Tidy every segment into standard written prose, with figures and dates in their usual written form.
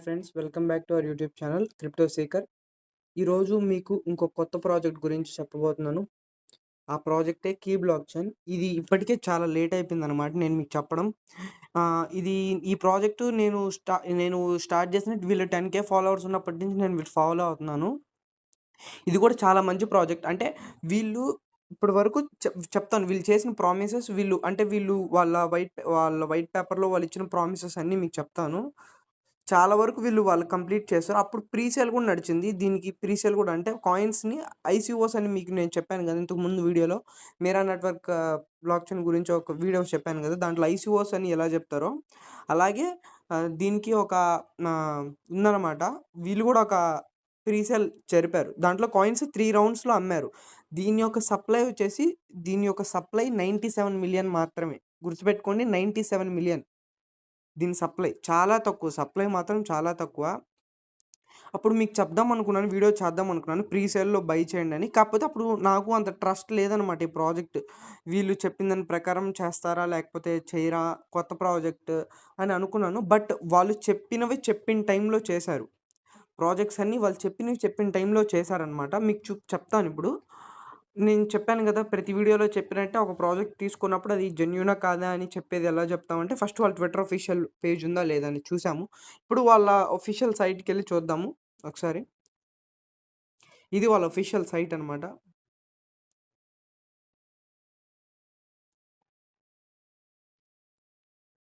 Friends, welcome back to our YouTube channel crypto seeker. ఈరోజు మీకు ఇంకో కొత్త ప్రాజెక్ట్ గురించి చెప్పబోతున్నాను. ఆ ప్రాజెక్టే కీ బ్లాక్ చైన్. ఇది ఇప్పటికే చాలా లేట్ అయిపోయిందనమాట నేను మీకు చెప్పడం. ఇది ఈ ప్రాజెక్టు నేను స్టార్ట్ చేసిన వీళ్ళు 10K ఫాలోవర్స్ ఉన్నప్పటి నుంచి నేను వీళ్ళు ఫాలో అవుతున్నాను. ఇది కూడా చాలా మంచి ప్రాజెక్ట్. అంటే వీళ్ళు ఇప్పటి వరకు చెప్తాను వీళ్ళు చేసిన ప్రామిసెస్ వీళ్ళు వాళ్ళ వైట్ పేపర్‌లో వాళ్ళు ఇచ్చిన ప్రామిసెస్ అన్నీ మీకు చెప్తాను. చాలా వరకు వాళ్ళు కంప్లీట్ చేశారు. అప్పుడు ప్రీ సేల్ కూడా నడిచింది. దీనికి ప్రీ సేల్ కూడా అంటే కాయిన్స్‌ని ఐసీఓస్ అని మీకు నేను చెప్పాను కదా! ఇంతకు ముందు వీడియోలో మేరా నెట్వర్క్ బ్లాక్ చైన్ గురించి ఒక వీడియో చెప్పాను కదా! దాంట్లో ఐసీఓస్ అని ఎలా చెప్తారో అలాగే దీనికి ఒక ఉందన్నమాట. వీళ్ళు కూడా ఒక ప్రీ సేల్ జరిపారు. దాంట్లో కాయిన్స్ 3 రౌండ్స్‌లో అమ్మారు. దీని యొక్క సప్లై వచ్చేసి దీని యొక్క సప్లై 97,000,000 మాత్రమే. గుర్తుపెట్టుకోండి 97,000,000. దీని సప్లై చాలా తక్కువ. సప్లై మాత్రం చాలా తక్కువ. అప్పుడు మీకు చెప్దామనుకున్నాను. వీడియో చేద్దామనుకున్నాను. ప్రీ సేల్‌లో బై చేయండి అని. కాకపోతే అప్పుడు నాకు అంత ట్రస్ట్ లేదనమాట ఈ ప్రాజెక్ట్. వీళ్ళు చెప్పిన దాని ప్రకారం చేస్తారా? లేకపోతే చేయరా? కొత్త ప్రాజెక్ట్ అని అనుకున్నాను. బట్ వాళ్ళు చెప్పినవి చెప్పిన టైంలో చేశారు. ప్రాజెక్ట్స్ అన్నీ వాళ్ళు చెప్పినవి చెప్పిన టైంలో చేశారనమాట. మీకు చెప్తానిప్పుడు. నేను చెప్పాను గదా! ప్రతి వీడియోలో చెప్పినట్టే ఒక ప్రాజెక్ట్ తీసుకున్నప్పుడు అది జెన్యూనా కాదా అని చెప్పేది ఎలా చెప్తామంటే ఫస్ట్ వాళ్ళ ట్విట్టర్ ఆఫీషియల్ పేజ్ ఉందా లేదా అని చూసాము. ఇప్పుడు వాళ్ళ ఆఫీషియల్ సైట్‌కెళ్ళి చూద్దాము ఒకసారి. ఇది వాళ్ళ ఆఫీషియల్ సైట్ అనమాట.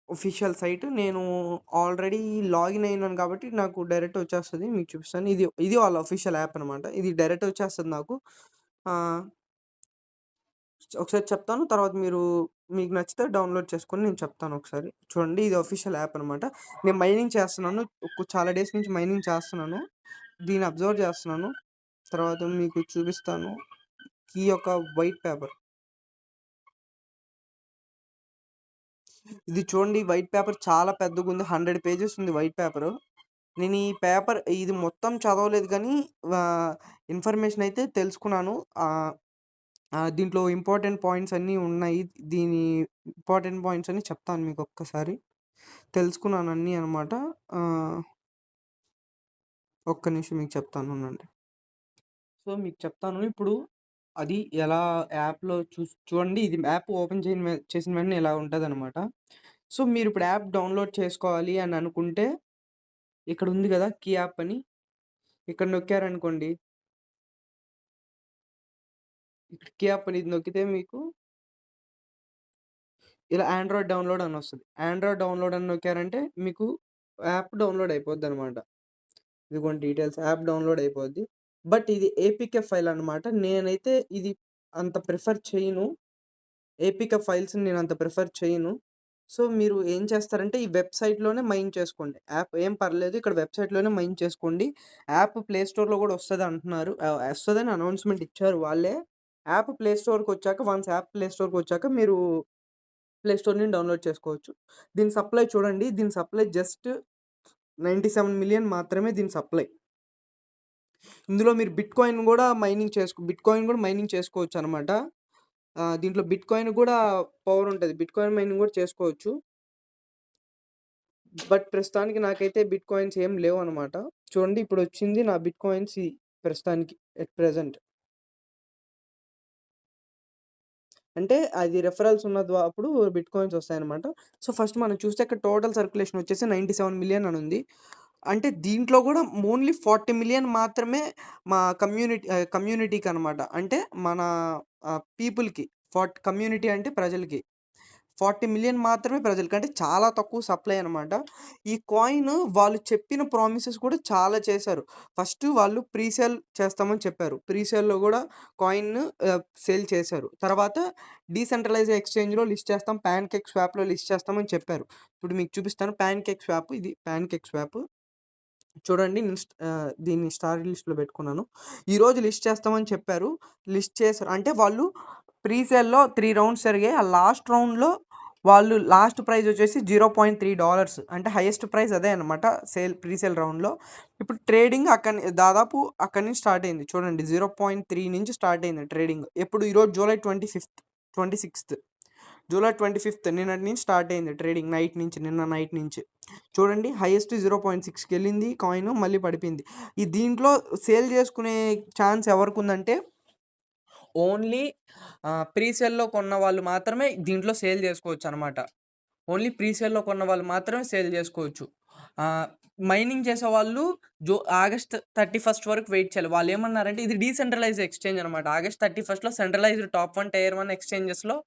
ఆఫీషియల్ సైట్ నేను ఆల్రెడీ లాగిన్ అయినాను కాబట్టి నాకు డైరెక్ట్ వచ్చేస్తది. మీకు చూపిస్తాను. ఇది వాళ్ళ ఆఫీషియల్ యాప్ అనమాట. ఇది డైరెక్ట్ వచ్చేస్తది నాకు. ఆహ్, ఒకసారి చెప్తాను. తర్వాత మీకు నచ్చితే డౌన్‌లోడ్ చేసుకొని నేను చెప్తాను ఒకసారి. చూడండి ఇది ఆఫీషియల్ యాప్ అనమాట. నేను మైనింగ్ చేస్తున్నాను. చాలా డేస్ నుంచి మైనింగ్ చేస్తున్నాను. దీన్ని అబ్జర్వ్ చేస్తున్నాను. తర్వాత మీకు చూపిస్తాను. కీ యొక్క వైట్ పేపర్. ఇది చూడండి వైట్ పేపర్ చాలా పెద్దగుంది. 100 పేజెస్ ఉంది వైట్ పేపరు. నేను ఈ పేపర్ ఇది మొత్తం చదవలేదు కానీ ఇన్ఫర్మేషన్ అయితే తెలుసుకున్నాను. దీంట్లో ఇంపార్టెంట్ పాయింట్స్ అన్నీ ఉన్నాయి. దీని ఇంపార్టెంట్ పాయింట్స్ అన్నీ చెప్తాను మీకు ఒక్కసారి. తెలుసుకున్నాను అన్నీ అనమాట. ఒక్క నిమిషం మీకు చెప్తాను ఉండండి. సో, మీకు చెప్తాను ఇప్పుడు అది ఎలా యాప్‌లో చూడండి ఇది యాప్ ఓపెన్ చేసిన వెంటనే ఇలా ఉంటదనమాట. సో, మీరిప్పుడు యాప్ డౌన్‌లోడ్ చేసుకోవాలి అని అనుకుంటే ఇక్కడ ఉంది గదా! కీ యాప్ అని. ఇక్కడ నొక్కారనుకోండి. ఇక్కడ కీ యాప్ అనేది నొక్కితే మీకు ఇలా ఆండ్రాయిడ్ డౌన్‌లోడ్ అని వస్తది. ఆండ్రాయిడ్ డౌన్‌లోడ్ అని నొక్కారంటే మీకు యాప్ డౌన్‌లోడ్ అయిపోద్దనమాట. ఇదిగోండి డీటెయిల్స్ యాప్ డౌన్‌లోడ్ అయిపోద్ది. బట్ ఇది ఏపీకే ఫైల్ అనమాట. నేనైతే ఇది అంత ప్రిఫర్ చేయను. ఏపీకే ఫైల్స్‌ని నేనంత ప్రిఫర్ చేయను. సో, మీరు ఏం చేస్తారంటే ఈ వెబ్‌సైట్‌లోనే మైన్ చేసుకోండి. యాప్ ఏం పర్లేదు ఇక్కడ వెబ్‌సైట్‌లోనే మైన్ చేసుకోండి. యాప్ ప్లే స్టోర్‌లో గూడా వస్తదంటున్నారు. వస్తదని అనౌన్స్‌మెంట్ ఇచ్చారు వాళ్ళే. యాప్ ప్లే స్టోర్‌కొచ్చాక వన్స్ యాప్ ప్లే స్టోర్‌కొచ్చాక మీరు ప్లే స్టోర్ నుంచి డౌన్‌లోడ్ చేసుకోవచ్చు. దీని సప్లై చూడండి. దీని సప్లై జస్ట్ 97,000,000 మాత్రమే దీని సప్లై. ఇందులో మీరు బిట్‌కాయిన్ గూడా మైనింగ్ చేసుకోవచ్చనమాట. దీంట్లో బిట్‌కాయిన్ గూడా పవర్ ఉంటది. బిట్‌కాయిన్ మైనింగ్ గూడా చేసుకోవచ్చు. బట్ ప్రస్తుతానికి నాకైతే బిట్‌కాయిన్స్ ఏం లేవనమాట. చూడండి ఇప్పుడొచ్చింది నా బిట్‌కాయిన్స్ ప్రస్తుతానికి ఎట్ ప్రెజెంట్. అంటే అది రెఫరల్స్ అప్పుడు బిట్‌కాయిన్స్ వస్తాయనమాట. సో, ఫస్ట్ మనం చూస్తే ఇక్కడ టోటల్ సర్క్యులేషన్ వచ్చేసి 97,000,000 అని ఉంది. అంటే దీంట్లో గూడా ఓన్లీ 40,000,000 మాత్రమే మా కమ్యూనిటీకనమాట. అంటే మన పీపుల్‌కి. కమ్యూనిటీ అంటే ప్రజలకి. 40,000,000 మాత్రమే ప్రజలకి. అంటే చాలా తక్కువ సప్లై అనమాట. ఈ కాయిన్ వాళ్ళు చెప్పిన ప్రామిసెస్ కూడా చాలా చేశారు. ఫస్ట్ వాళ్ళు ప్రీ సేల్ చేస్తామని చెప్పారు. ప్రీ సేల్‌లో గూడా కాయిన్ సేల్ చేశారు. తర్వాత డీసెంట్రలైజ్ ఎక్స్‌చేంజ్‌లో లిస్ట్ చేస్తాం. పాన్‌కేక్ స్వాప్‌లో లిస్ట్ చేస్తామని చెప్పారు. ఇప్పుడు మీకు చూపిస్తాను పాన్‌కేక్ స్వాప్ ఇది పాన్‌కేక్ స్వాప్. చూడండి దీన్ని స్టార్ లిస్ట్‌లో పెట్టుకున్నాను. ఈరోజు లిస్ట్ చేస్తామని చెప్పారు. లిస్ట్ చేశారు. అంటే వాళ్ళు ప్రీ సేల్‌లో 3 రౌండ్స్ జరిగాయి. ఆ లాస్ట్ రౌండ్‌లో వాళ్ళు లాస్ట్ ప్రైజ్ వచ్చేసి $0.3 అంటే హైయెస్ట్ ప్రైజ్ అదే అనమాట ప్రీ సేల్ రౌండ్‌లో. ఇప్పుడు ట్రేడింగ్ దాదాపు అక్కడి నుంచి స్టార్ట్ అయింది. చూడండి 0.3 నుంచి స్టార్ట్ అయింది ట్రేడింగ్. ఎప్పుడు ఈరోజు జూలై 26థ్ జూలై 25th నిన్నటి నుంచి స్టార్ట్ అయింది ట్రేడింగ్ నిన్న నైట్ నుంచి. చూడండి హైయెస్ట్ 0.6కి వెళ్ళింది కాయిన్, మళ్ళీ పడిపోయింది. దీంట్లో సేల్ చేసుకునే ఛాన్స్ ఎవరికి ఉందంటే ఓన్లీ ప్రీ సేల్‌లో కొన్న వాళ్ళు మాత్రమే దీంట్లో సేల్ చేసుకోవచ్చు అనమాట. ఓన్లీ ప్రీ సేల్‌లో కొన్న వాళ్ళు మాత్రమే సేల్ చేసుకోవచ్చు. మైనింగ్ చేసేవాళ్ళు ఆగస్ట్ 31 వరకు వెయిట్ చేయాలి. వాళ్ళేమన్నారంటే ఇది డీసెంట్రలైజ్డ్ ఎక్స్‌చేంజ్ అనమాట. ఆగస్ట్ 31లో సెంట్రలైజ్డ్ టాప్ 1 టైర్ 1 ఎక్స్‌చేంజెస్‌లో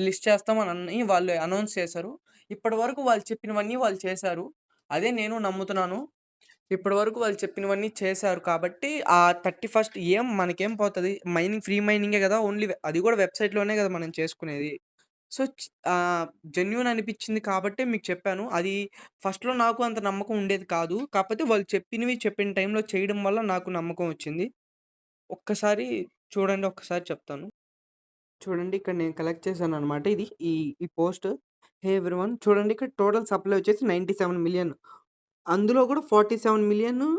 లిస్ట్ చేస్తామని వాళ్ళు అనౌన్స్ చేశారు. ఇప్పటివరకు వాళ్ళు చెప్పినవన్నీ వాళ్ళు చేశారు. అదే నేను నమ్ముతున్నాను. ఇప్పటివరకు వాళ్ళు చెప్పినవన్నీ చేశారు కాబట్టి ఆ 31 మనకేం పోతది? ఫ్రీ మైనింగే గదా! ఓన్లీ అది గూడా వెబ్‌సైట్‌లోనే గదా మనం చేసుకునేది. సో, జెన్యూన్ అనిపిచ్చింది కాబట్టే మీకు చెప్పాను. అది ఫస్ట్‌లో నాకు అంత నమ్మకం ఉండేది కాదు. కాకపోతే వాళ్ళు చెప్పినవి చెప్పిన టైంలో చేయడం వల్ల నాకు నమ్మకం వచ్చింది. ఒక్కసారి చూడండి, ఒక్కసారి చెప్తాను. చూడండి ఇక్కడ నేను కలెక్ట్ చేశాననమాట ఇది. ఈ ఈ పోస్ట్. హే ఎవ్రీవన్ చూడండి ఇక్కడ టోటల్ సప్లై వచ్చేసి 97,000,000. అందులో కూడా 47,000,000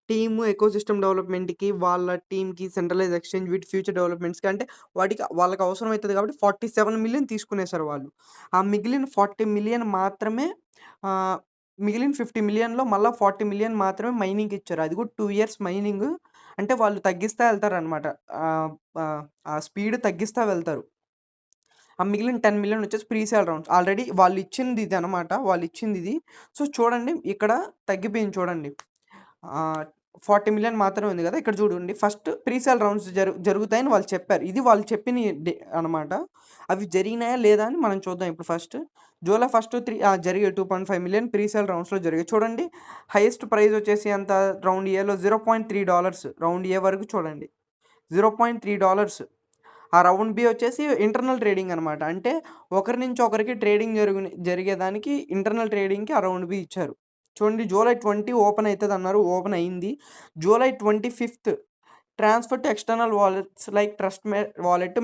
టీమ్ ఎకోసిస్టమ్ డెవలప్‌మెంట్‌కి, వాళ్ళ టీమ్‌కి, సెంట్రలైజ్ ఎక్స్‌చేంజ్ వీటి ఫ్యూచర్ డెవలప్‌మెంట్స్‌కి అంటే వాళ్ళకి అవసరం అయితది కాబట్టి 47,000,000 తీసుకునేసారు వాళ్ళు. ఆ మిగిలిన 40,000,000 మాత్రమే మిగిలిన 50,000,000లో మళ్ళా 40,000,000 మాత్రమే మైనింగ్‌కి ఇచ్చారు. అది కూడా 2 ఇయర్స్ మైనింగ్. అంటే వాళ్ళు తగ్గిస్తా వెళ్తారనమాట. ఆహ్, ఆహ్, ఆ స్పీడ్ తగ్గిస్తా వెళ్తారు. ఆ మిగిలిన 10,000,000 వచ్చేసి ప్రీ సేల్ రౌండ్స్. ఆల్రెడీ వాళ్ళిచ్చింది ఇదనమాట. వాళ్ళిచ్చిందిది. సో, చూడండి ఇక్కడ తగ్గిపోయింది చూడండి. 40,000,000 మాత్రమే ఉంది గదా! ఇక్కడ చూడండి ఫస్ట్ ప్రీ సేల్ రౌండ్స్ జరుగుతాయని వాళ్ళు చెప్పారు. ఇది వాళ్ళు చెప్పిన అనమాట. అవి జరిగినాయా లేదా అని మనం చూద్దాం ఇప్పుడు ఫస్ట్. జూలై 1 జరిగాయి 2.5,000,000 ప్రీ సేల్ రౌండ్స్‌లో జరిగాయి. చూడండి హైయెస్ట్ ప్రైస్ వచ్చేసి ఎంత రౌండ్ ఏలో $0.3 రౌండ్ ఏ వరకు చూడండి. $0.3 ఆ రౌండ్ బి వచ్చేసి ఇంటర్నల్ ట్రేడింగ్ అనమాట. అంటే ఒకరి నుంచి ఒకరికి ట్రేడింగ్ జరిగేదానికి ఇంటర్నల్ ట్రేడింగ్‌కి ఆ రౌండ్ బి ఇచ్చారు. చూడండి జూలై 20 ఓపెన్ అయితదన్నారు. ఓపెన్ అయింది. July 25 transfer to external wallets like wallet,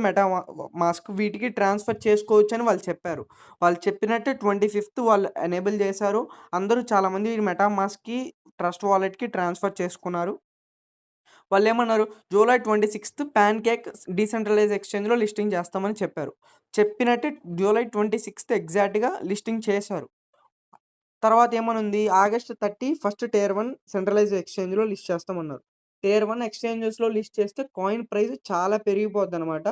mask వీటికి ట్రాన్స్‌ఫర్ చేసుకోవచ్చని వాళ్ళు చెప్పారు. వాళ్ళు చెప్పినట్టు 25 వాళ్ళు ఎనేబుల్ చేశారు. అందరూ చాలామంది మాస్క్‌కి, ట్రస్ట్ వాలెట్‌కి ట్రాన్స్‌ఫర్ చేసుకున్నారు. వాళ్ళేమన్నారు జూలై 26 పాన్‌కేక్ డీసెంట్రలైజ్ ఎక్స్‌చేంజ్‌లో లిస్టింగ్ చేస్తామని చెప్పారు. చెప్పినట్టే జూలై 26 ఎగ్జాక్ట్‌గా లిస్టింగ్ చేశారు. తర్వాత ఏమనుంది ఆగస్ట్ 30 ఫస్ట్ టైర్ 1 సెంట్రలైజ్డ్ ఎక్స్‌చేంజ్‌లో లిస్ట్ చేస్తామన్నారు. టైర్ 1 ఎక్స్‌చేంజెస్‌లో లిస్ట్ చేస్తే కాయిన్ ప్రైస్ చాలా పెరిగిపోద్దనమాట.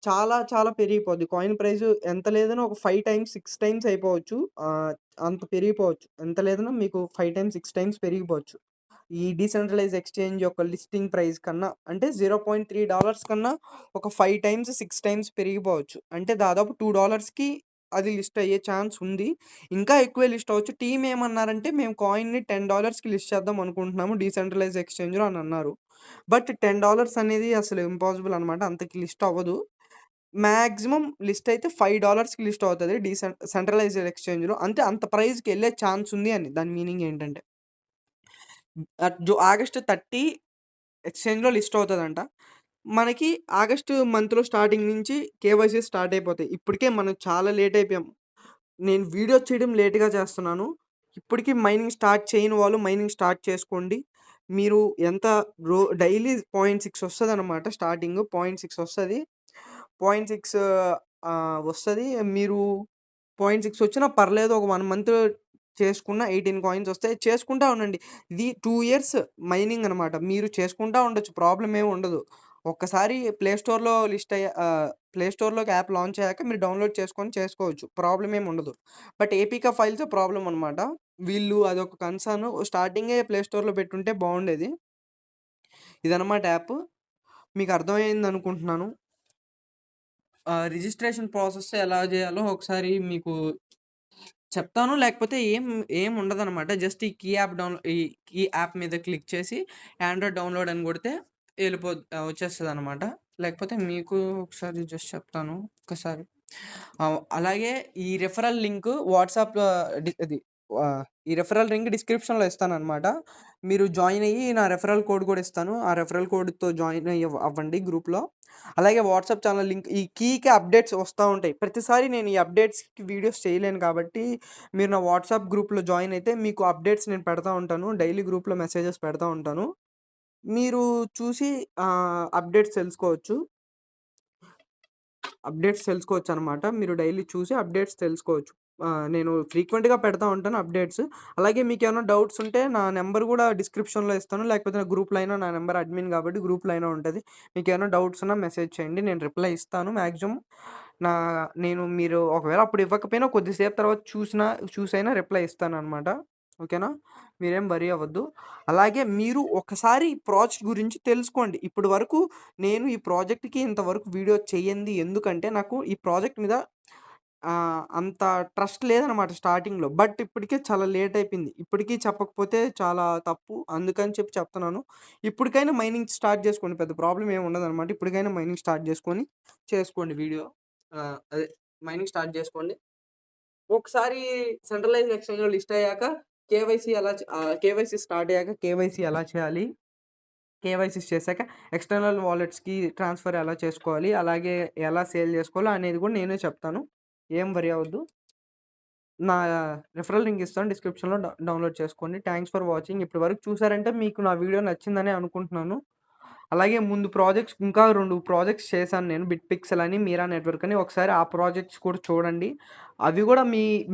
చాలా చాలా పెరిగిపోద్ది. కాయిన్ ప్రైస్ ఎంత లేదన్నా ఒక 5 టైమ్స్, 6 టైమ్స్ అయిపోవచ్చు. అంత పెరిగిపోవచ్చు. ఎంత లేదన్నా మీకు 5 టైమ్స్, 6 టైమ్స్ పెరిగిపోవచ్చు. ఈ డీసెంట్రలైజ్ ఎక్స్‌చేంజ్ యొక్క లిస్టింగ్ ప్రైస్ కన్నా అంటే $0.3 కన్నా ఒక 5 టైమ్స్, 6 టైమ్స్ పెరిగిపోవచ్చు. అంటే దాదాపు $2కి అది లిస్ట్ అయ్యే ఛాన్స్ ఉంది. ఇంకా ఎక్కువే లిస్ట్ అవ్వచ్చు. టీమ్ ఏమన్నారంటే మేము కాయిన్‌ని $10కి లిస్ట్ చేద్దాం అనుకుంటున్నాము డీసెంట్రలైజ్ ఎక్స్‌చేంజ్‌లో అని అన్నారు. బట్ $10 అనేది అసలు ఇంపాసిబుల్ అనమాట. అంతకి లిస్ట్ అవ్వదు. మాక్సిమం లిస్ట్ అయితే $5కి లిస్ట్ అవుతది సెంట్రలైజ్డ్ ఎక్స్‌చేంజ్‌లో. అంటే అంత ప్రైస్‌కి ఎళ్ళే ఛాన్స్ ఉంది అని. దాని మీనింగ్ ఏంటంటే ఆగస్ట్ 30 ఎక్స్‌చేంజ్‌లో లిస్ట్ అవుతదంట. మనకి ఆగస్టు మంత్‌లో స్టార్టింగ్ నుంచి కేవైసీస్ స్టార్ట్ అయిపోతాయి. ఇప్పటికే మనం చాలా లేట్ అయిపోయాం. నేను వీడియో చేయడం లేట్‌గా చేస్తున్నాను. ఇప్పటికి మైనింగ్ స్టార్ట్ చేయని వాళ్ళు మైనింగ్ స్టార్ట్ చేసుకోండి. మీరు ఎంత డైలీ 0.6 వస్తదనమాట స్టార్టింగ్ 0.6 వస్తది. 0.6 వస్తది. మీరు 0.6 వచ్చినా పర్లేదు. ఒక 1 మంత్ చేసుకున్న 18 కాయిన్స్ వస్తాయి. చేసుకుంటా ఉండండి. ఇది 2 ఇయర్స్ మైనింగ్ అనమాట. మీరు చేసుకుంటా ఉండొచ్చు. ప్రాబ్లమ్ ఏమి ఉండదు. ఒక్కసారి ప్లే స్టోర్‌లోకి యాప్ లాంచ్ అయ్యాక మీరు డౌన్‌లోడ్ చేసుకొని చేసుకోవచ్చు. ప్రాబ్లమ్ ఏమి ఉండదు. బట్ ఏపీకే ఫైల్సే ప్రాబ్లమ్ అనమాట. వీళ్ళు అదొక కన్సర్న్. స్టార్టింగే ప్లే స్టోర్‌లో పెట్టుంటే బాగుండేది. ఇదనమాట యాప్. మీకు అర్థమయిందనుకుంటున్నాను. రిజిస్ట్రేషన్ ప్రాసెస్ ఎలా జేయాలో ఒకసారి మీకు చెప్తాను. లేకపోతే ఏం ఉండదనమాట. జస్ట్ ఈ కీ యాప్ మీద క్లిక్ చేసి ఆండ్రాయిడ్ డౌన్‌లోడ్ అని కొడితే వచ్చేస్తదనమాట. లేకపోతే మీకు ఒకసారి జస్ట్ చెప్తాను ఒక్కసారి. అలాగే ఈ రిఫరల్ లింక్ వాట్సాప్‌లో ఈ రిఫరల్ లింక్ డిస్క్రిప్షన్‌లో ఇస్తాననమాట. మీరు జాయిన్ అయ్యి నా రిఫరల్ కోడ్ కూడా ఇస్తాను. ఆ రిఫరల్ కోడ్‌తో జాయిన్ అవ్వండి గ్రూప్‌లో. అలాగే వాట్సాప్ ఛానల్ లింక్ ఈ కీకి అప్డేట్స్ వస్తా ఉంటాయి. ప్రతిసారి నేను ఈ అప్డేట్స్‌కి వీడియోస్ చేయలేను కాబట్టి మీరు నా వాట్సాప్ గ్రూప్‌లో జాయిన్ అయితే మీకు అప్డేట్స్ నేను పెడతా ఉంటాను. డైలీ గ్రూప్‌లో మెసేజెస్ పెడతా ఉంటాను. మీరు చూసి అప్డేట్స్ తెలుసుకోవచ్చు. అప్డేట్స్ తెలుసుకోవచ్చనమాట. మీరు డైలీ చూసి అప్డేట్స్ తెలుసుకోవచ్చు. నేను ఫ్రీక్వెంట్‌గా పెడతా ఉంటాను అప్డేట్స్. అలాగే మీకేమన్నా డౌట్స్ ఉంటే నా నంబర్ గూడా డిస్క్రిప్షన్‌లో ఇస్తాను. లేకపోతే నా గ్రూప్‌లో అయినా నా నంబర్ అడ్మిన్ గాబట్టి గ్రూప్‌లో అయినా ఉంటది. మీకేమన్నా డౌట్స్ ఉన్నా మెసేజ్ చేయండి. నేను రిప్లై ఇస్తాను మాక్సిమం. నా మీరు ఒకవేళ అప్పుడు ఇవ్వకపోయినా కొద్దిసేపు తర్వాత చూసైనా రిప్లై ఇస్తాననమాట. ఓకేనా? మీరేం వరీ అవ్వద్దు. అలాగే మీరు ఒకసారి ఈ ప్రాజెక్ట్ గురించి తెలుసుకోండి. ఇప్పటి వరకు నేను ఈ ప్రాజెక్ట్‌కి ఇంతవరకు వీడియో చెయ్యంది ఎందుకంటే, నాకు ఈ ప్రాజెక్ట్ మీద అంత ట్రస్ట్ లేదనమాట స్టార్టింగ్‌లో. బట్ ఇప్పటికే చాలా లేట్ అయిపోయింది. ఇప్పటికి చెప్పకపోతే చాలా తప్పు. అందుకని చెప్పి చెప్తున్నాను. ఇప్పటికైనా మైనింగ్ స్టార్ట్ జేసుకోండి. పెద్ద ప్రాబ్లమ్ ఏమి ఉండదనమాట. ఇప్పటికైనా మైనింగ్ స్టార్ట్ చేసుకోండి వీడియో. అదే మైనింగ్ స్టార్ట్ జేసుకోండి. ఒకసారి సెంట్రలైజ్డ్ ఎక్స్‌చేంజ్‌లో లిస్ట్ అయ్యాక కేవైసీ స్టార్ట్ అయ్యాక కేవైసీ ఎలా చేయాలి? కేవైసీస్ చేశాక ఎక్స్‌టర్నల్ వాలెట్స్‌కి ట్రాన్స్‌ఫర్ ఎలా చేసుకోవాలి? అలాగే ఎలా సేల్ జేసుకోవాలో అనేది గూడా నేనే చెప్తాను. ఏం వరీ అవ్వద్దు. నా రిఫరల్ లింక్ ఇస్తాను డిస్క్రిప్షన్‌లో డౌన్‌లోడ్ చేసుకోండి. Thanks for watching. ఇప్పటి వరకు చూసారంటే మీకు నా వీడియో నచ్చిందనే అనుకుంటున్నాను. అలాగే ముందు ప్రాజెక్ట్స్ ఇంకా 2 ప్రాజెక్ట్స్ చేశాను నేను. బిట్ పిక్సెల్ అని, మీరా నెట్వర్క్ అని. ఒకసారి ఆ ప్రాజెక్ట్స్ కూడా చూడండి. అవి గూడా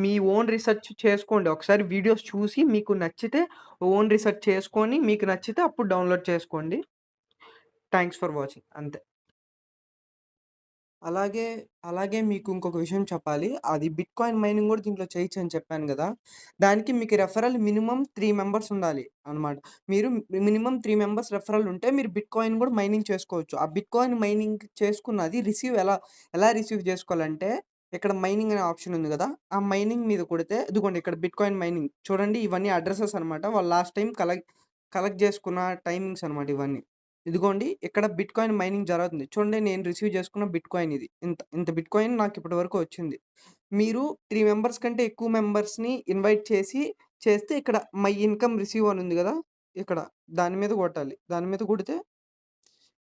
మీ ఓన్ రిసర్చ్ చేసుకోండి. ఒకసారి వీడియోస్ చూసి మీకు నచ్చితే ఓన్ రిసర్చ్ చేసుకొని మీకు నచ్చితే అప్పుడు డౌన్‌లోడ్ చేసుకోండి. థాంక్స్ ఫర్ వాచింగ్ అంతే. అలాగే, అలాగే మీకు ఇంకొక విషయం చెప్పాలి. అది బిట్‌కాయిన్ మైనింగ్ గూడా దీంట్లో చేయొచ్చని చెప్పాను గదా! దానికి మీకు రెఫరల్ మినిమమ్ 3 మెంబర్స్ ఉండాలి అన్నమాట. మీరు మినిమమ్ 3 మెంబర్స్ రెఫరల్ ఉంటే మీరు బిట్‌కాయిన్ గూడా మైనింగ్ చేసుకోవచ్చు. ఆ బిట్‌కాయిన్ మైనింగ్ చేసుకున్నది ఎలా రిసీవ్ జేసుకోవాలంటే, ఇక్కడ మైనింగ్ అనే ఆప్షన్ ఉంది గదా! ఆ మైనింగ్ మీద కొడితే ఇదిగోండి ఇక్కడ బిట్‌కాయిన్ మైనింగ్ చూడండి ఇవన్నీ అడ్రెసెస్ అన్నమాట. వాళ్ళు లాస్ట్ టైమ్ కలెక్ట్ జేసుకున్న టైమింగ్స్ అన్నమాట ఇవన్నీ. ఇదిగోండి ఇక్కడ బిట్‌కాయిన్ మైనింగ్ జరుగుతుంది. చూడండి నేను రిసీవ్ చేసుకున్న బిట్‌కాయిన్ ఇది. ఇంత బిట్‌కాయిన్ నాకిప్పటి వరకు వచ్చింది. మీరు 3 మెంబర్స్ కంటే ఎక్కువ మెంబర్స్‌ని ఇన్వైట్ చేస్తే ఇక్కడ మై ఇన్‌కమ్ రిసీవ్ అని ఉంది గదా! ఇక్కడ దాని మీద కొట్టాలి. దాని మీద కొడితే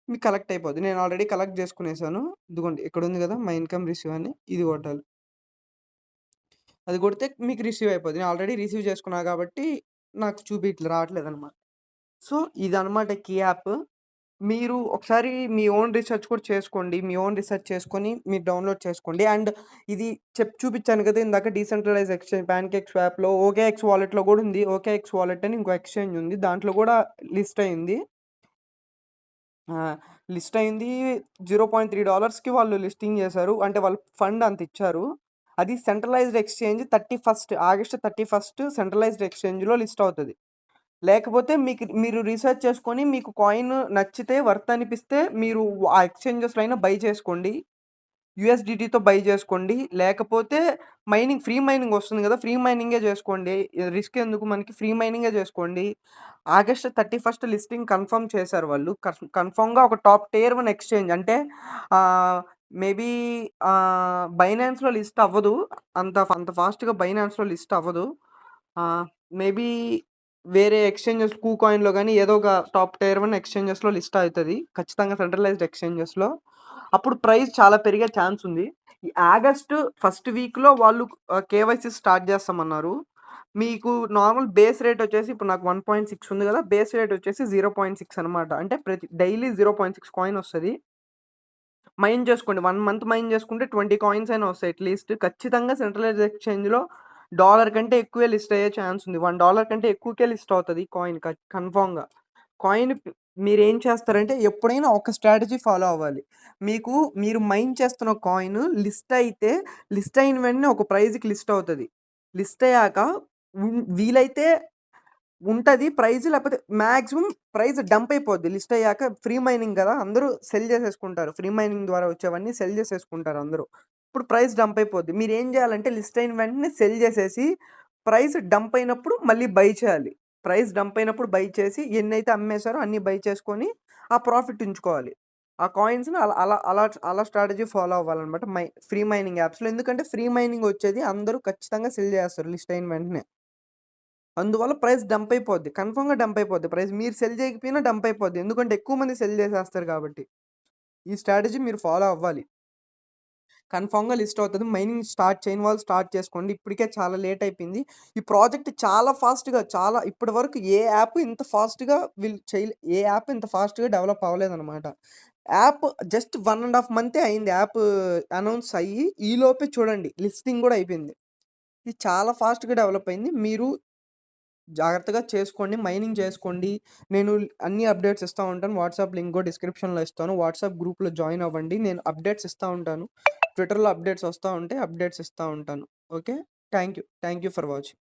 మీకు కలెక్ట్ అయిపోద్ది. నేను ఆల్రెడీ కలెక్ట్ చేసుకునేసాను. ఇదిగోండి ఇక్కడ ఉంది గదా! మై ఇన్‌కమ్ రిసీవ్ అని ఇది కొట్టాలి. అది కొడితే మీకు రిసీవ్ అయిపోద్ది. నేను ఆల్రెడీ రిసీవ్ చేసుకున్నా కాబట్టి నాకు రావట్లేదన్నమాట. సో, ఇదన్నమాట కీ యాప్. మీరు ఒకసారి మీ ఓన్ రిసర్చ్ కూడా చేసుకోండి. మీ ఓన్ రిసర్చ్ చేసుకొని మీరు డౌన్‌లోడ్ చేసుకోండి. అండ్ ఇది చూపిచ్చాను కదా! ఇందాక డీసెంట్రలైజ్ ఎక్స్‌చేంజ్ పాన్‌కేక్ స్వాప్‌లో ఓకేఎక్స్ వాలెట్‌లో కూడా ఉంది. ఓకేఎక్స్ వాలెట్ అని ఇంకో ఎక్స్‌చేంజ్ ఉంది. దాంట్లో కూడా లిస్ట్ అయింది. ఆ! లిస్ట్ అయింది. $0.3కి వాళ్ళు లిస్టింగ్ చేశారు. అంటే వాళ్ళు ఫండ్ అంత ఇచ్చారు. అది సెంట్రలైజ్డ్ ఎక్స్‌చేంజ్ ఆగస్ట్ 31 సెంట్రలైజ్డ్ ఎక్స్‌చేంజ్‌లో లిస్ట్ అవుతది. లేకపోతే మీరు రిసర్చ్ చేసుకొని మీకు కాయిన్ నచ్చితే వర్త్ అనిపిస్తే మీరు ఆ ఎక్స్‌చేంజెస్‌లో అయినా బై చేసుకోండి. యూఎస్‌డిటీతో బై చేసుకోండి. లేకపోతే ఫ్రీ మైనింగ్ వస్తుంది గదా! ఫ్రీ మైనింగే చేసుకోండి. రిస్క్ ఎందుకు మనకి ఫ్రీ మైనింగే చేసుకోండి. ఆగస్ట్ 31 లిస్టింగ్ కన్ఫర్మ్ చేశారు వాళ్ళు. కన్ఫర్మ్‌గా ఒక టాప్ టైర్ 1 ఎక్స్‌చేంజ్ అంటే ఆహ్, మేబీ బైనాన్స్‌లో లిస్ట్ అవ్వదు. అంత ఫాస్ట్‌గా బైనాన్స్‌లో లిస్ట్ అవ్వదు. ఆహ్, మేబీ వేరే ఎక్స్‌చేంజెస్ కూకాయిన్‌లో గాని ఏదో ఒక టాప్ టైర్ 1 ఎక్స్‌చేంజెస్‌లో లిస్ట్ అయితది. ఖచ్చితంగా సెంట్రలైజ్డ్ ఎక్స్‌చేంజెస్‌లో. అప్పుడు ప్రైస్ చాలా పెరిగే ఛాన్స్ ఉంది. ఈ ఆగస్టు ఫస్ట్ వీక్‌లో వాళ్ళు కేవైసీ స్టార్ట్ చేస్తామన్నారు. మీకు నార్మల్ బేస్ రేట్ వచ్చేసి ఇప్పుడు నాకు 1.6 ఉంది గదా! బేస్ రేట్ వచ్చేసి 0.6 అనమాట. అంటే డైలీ 0.6 కాయిన్ వస్తది. మైన్ చేసుకోండి. 1 మంత్ మైన్ చేసుకుంటే 20 కాయిన్స్ అయినా వస్తాయి అట్‌లీస్ట్. ఖచ్చితంగా సెంట్రలైజ్డ్ ఎక్స్‌చేంజ్‌లో డాలర్ కంటే ఎక్కువే లిస్ట్ అయ్యే ఛాన్స్ ఉంది. $1 కంటే ఎక్కువకే లిస్ట్ అవుతది కాయిన్ కన్ఫర్మ్‌గా. కాయిన్ మీరేం చేస్తారంటే ఎప్పుడైనా ఒక స్ట్రాటజీ ఫాలో అవ్వాలి. మీరు మైన్ చేస్తున్న కాయిన్ లిస్ట్ అయిన వెంటనే ఒక ప్రైజ్‌కి లిస్ట్ అవుతది. లిస్ట్ అయ్యాక వీలైతే ఉంటది ప్రైజ్ లేకపోతే మాక్సిమం ప్రైస్ డంప్ అయిపోద్ది. లిస్ట్ అయ్యాక ఫ్రీ మైనింగ్ గదా! అందరూ సెల్ చేసేసుకుంటారు. ఫ్రీ మైనింగ్ ద్వారా వచ్చేవన్నీ సెల్ చేసేసుకుంటారు అందరూ. ఇప్పుడు ప్రైస్ డంప్ అయిపోద్ది. మీరేం జేయాలంటే లిస్ట్ అయిన వెంటనే సెల్ చేసేసి ప్రైస్ డంప్ అయినప్పుడు మళ్ళీ బై చేయాలి. ప్రైస్ డంప్ అయినప్పుడు బై చేసి ఎన్నైతే అమ్మేసారో అన్ని బై చేసుకొని ఆ ప్రాఫిట్ ఉంచుకోవాలి. ఆ కాయిన్స్‌ని అలా స్ట్రాటజీ ఫాలో అవ్వాలన్నమాట. ఫ్రీ మైనింగ్ యాప్స్‌లో. ఎందుకంటే ఫ్రీ మైనింగ్ వచ్చేది అందరూ ఖచ్చితంగా సెల్ చేస్తారు లిస్ట్ అయిన వెంటనే. అందువల్ల ప్రైస్ డంప్ అయిపోద్ది. కన్ఫర్మ్‌గా డంప్ అయిపోద్ది ప్రైస్. మీరు సెల్ చేయకపోయినా డంప్ అయిపోద్ది. ఎందుకంటే ఎక్కువ మంది సెల్ చేసేస్తారు కాబట్టి. ఈ స్ట్రాటజీ మీరు ఫాలో అవ్వాలి. కన్ఫర్మ్‌గా లిస్ట్ అవుతది. మైనింగ్ స్టార్ట్ చేయని వాళ్ళు స్టార్ట్ చేసుకోండి. ఇప్పటికే చాలా లేట్ అయిపోయింది. ఈ ప్రాజెక్ట్ చాలా ఫాస్ట్‌గా ఇప్పటివరకు ఏ యాప్ ఇంత ఫాస్ట్‌గా డెవలప్ అవ్వలేదన్నమాట. యాప్ జస్ట్ 1½ మంతే అయింది యాప్ అనౌన్స్ అయ్యి. ఈలోపే చూడండి లిస్టింగ్ గూడా అయిపోయింది. ఇది చాలా ఫాస్ట్‌గా డెవలప్ అయింది. మీరు జాగ్రత్తగా చేసుకోండి. మైనింగ్ చేసుకోండి. నేను అన్ని అప్డేట్స్ ఇస్తా ఉంటాను. వాట్సాప్ లింక్ కూడా డిస్క్రిప్షన్‌లో ఇస్తాను. వాట్సాప్ గ్రూప్‌లో జాయిన్ అవ్వండి. నేను అప్డేట్స్ ఇస్తా ఉంటాను. ట్విట్టర్‌లో అప్డేట్స్ వస్తా ఉంటే అప్డేట్స్ ఇస్తా ఉంటాను. Okay. Thank you. Thank you for watching.